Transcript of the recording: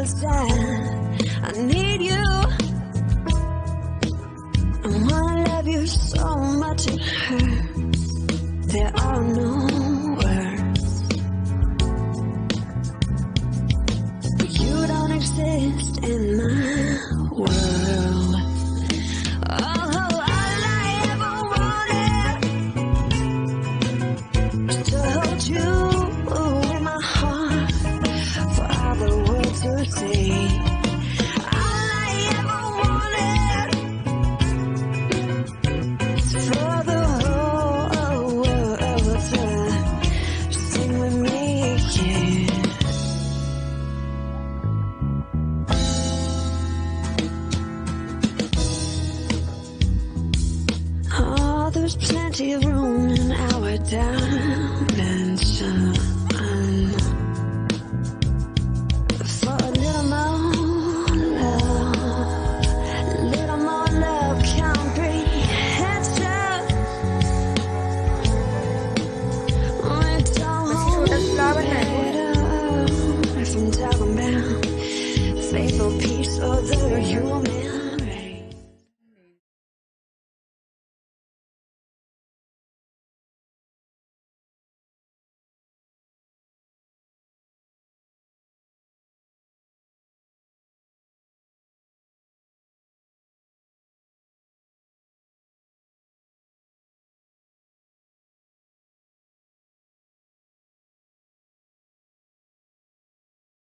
was that I need you. I wanna love you so much it hurts. There are no words, but you don't exist in my world. Oh, all I ever wanted was to hold you in my heart for all the world to see. All I ever wanted is for the whole world to sing with me, yeah. Oh, there's plenty of room in our dimension for a little more love, a little more love, comprehension. We don't from talking about faith or peace or the human.